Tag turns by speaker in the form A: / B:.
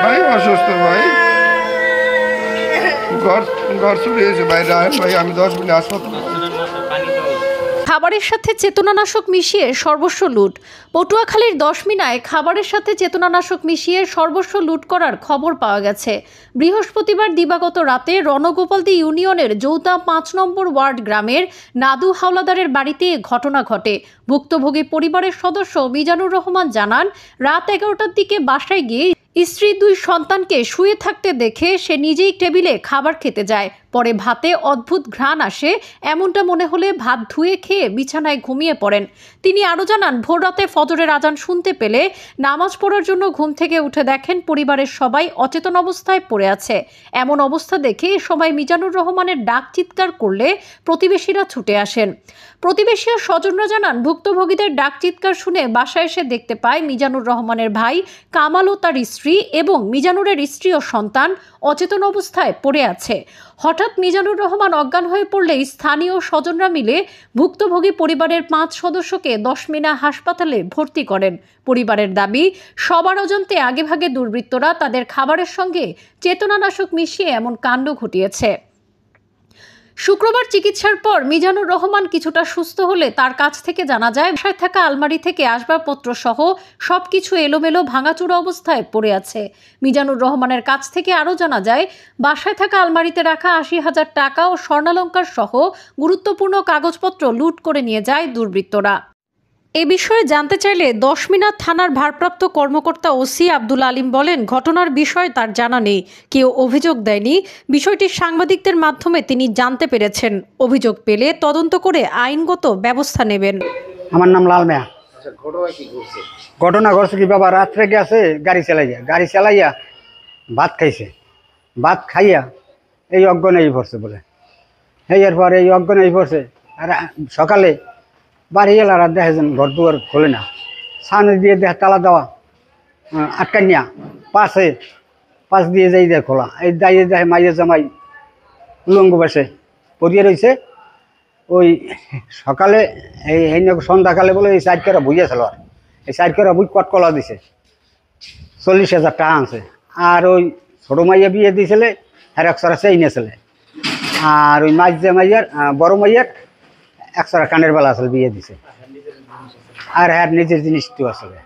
A: ভাই অসুস্থ ভাই, ঘর চুরি হয়েছে ভাই। ভাই আমি 10 মিনিট হাসপাতালে।
B: খাবারের সাথে চেতনানাশক মিশিয়ে সর্বস্ব লুট। পটুয়াখালীর 10 মিনায় খাবারের সাথে চেতনানাশক মিশিয়ে সর্বস্ব লুট করার খবর পাওয়া গেছে। বৃহস্পতিবার দিবাগত রাতে রণগোপালদী ইউনিয়নের যৌতা 5 নম্বর ওয়ার্ড গ্রামের নাদু হাওলাদারের বাড়িতে ঘটনা ঘটে। ভুক্তভোগী পরিবারের সদস্য মিজানুর রহমান জানান, রাত 11টার দিকে বাসায় গিয়ে স্ত্রী 2 সন্তানকে শুয়ে থাকতে দেখে সে নিজেই টেবিলে খাবার খেতে যায়। পরে ভাতে অদ্ভুত ঘ্রাণ আসে, এমনটা মনে হলে ভাত ধুয়ে খেয়ে বিছানায় ঘুমিয়ে পড়েন। তিনি আরও জানান, ভোররাতে ফজরের আজান শুনতে পেলে নামাজ পড়ার জন্য ঘুম থেকে উঠে দেখেন পরিবারের সবাই অচেতন অবস্থায় পড়ে আছে। এমন অবস্থা দেখে সবাই মিজানুর রহমানের ডাক চিৎকার করলে প্রতিবেশীরা ছুটে আসেন। প্রতিবেশী ও স্বজনরা জানান, ভুক্তভোগীদের ডাক চিৎকার শুনে বাসায় এসে দেখতে পায় মিজানুর রহমানের ভাই কামাল ও তার স্ত্রী এবং মিজানুরের স্ত্রী ও সন্তান অচেতন অবস্থায় পড়ে আছে। হঠাৎ মিজানুর রহমান অজ্ঞান হয়ে পড়লে স্থানীয় স্বজনরা মিলে ভুক্তভোগী পরিবারের 5 সদস্যকে 10 মিনা হাসপাতালে ভর্তি করেন। পরিবারের দাবি, সবার অজান্তে আগেভাগে দুর্বৃত্তরা তাদের খাবারের সঙ্গে চেতনানাশক মিশিয়ে এমন কাণ্ড ঘটিয়েছে। শুক্রবার চিকিৎসার পর মিজানুর রহমান কিছুটা সুস্থ হলে তার কাছ থেকে জানা যায়, বাসায় থাকা আলমারি থেকে আসবাবপত্র সহ সবকিছু এলোমেলো ভাঙাচোরা অবস্থায় পড়ে আছে। মিজানুর রহমানের কাছ থেকে আরও জানা যায়, বাসায় থাকা আলমারিতে রাখা 80,000 টাকা ও স্বর্ণালংকার সহ গুরুত্বপূর্ণ কাগজপত্র লুট করে নিয়ে যায় দুর্বৃত্তরা। এ বিষয়ে জানতে চাইলে 10 মিনার থানার ভারপ্রাপ্ত কর্মকর্তা ওসি আব্দুল আলিম বলেন, ঘটনার বিষয়ে তার জানা নেই, কেউ অভিযোগ দেয়নি। বিষয়টি সাংবাদিকদের মাধ্যমে তিনি জানতে পেরেছেন। অভিযোগ পেলে তদন্ত করে আইনগত ব্যবস্থা নেবেন।
C: আমার নাম লাল মিয়া। ঘটনা ঘটছে কি বাবা, রাত্রে গেছে গাড়ি চালাইয়া ভাত খাইছে, ভাত খাইয়া এই অজ্ঞান এই পড়ছে বলে, এরপর এই অজ্ঞান এই পড়ছে। আর সকালে বাড়ি এলার আর দেখে যেন ঘর দুয়ার খোলে না, সামনে দিয়ে দেখে তালা দেওয়া, আটকানিয়া পাশ দিয়ে যাই দেয় খোলা। এই দাইয়ে দেখে মাইয়ে জামাই উলঙ্গ বাসে পড়িয়ে রয়েছে। ওই সকালে এই সন্ধ্যাকালে বলে এই সাইড করে বুঝিয়েছিল, আর এই সাইড করে বুঝ কটকলা দিছে, 40,000 টাকা আনছে। আর ওই ছোটো মাইয়া বিয়ে দিয়েছিলে আর 100 চেয়ে নিয়েছিলে। আর ওই মাঝ যে মাইয়ার বড় মাইয়ার 100 কানের বেলা আসলে বিয়ে দিছে। আর হ্যাঁ নিজের জিনিস তো আসলে।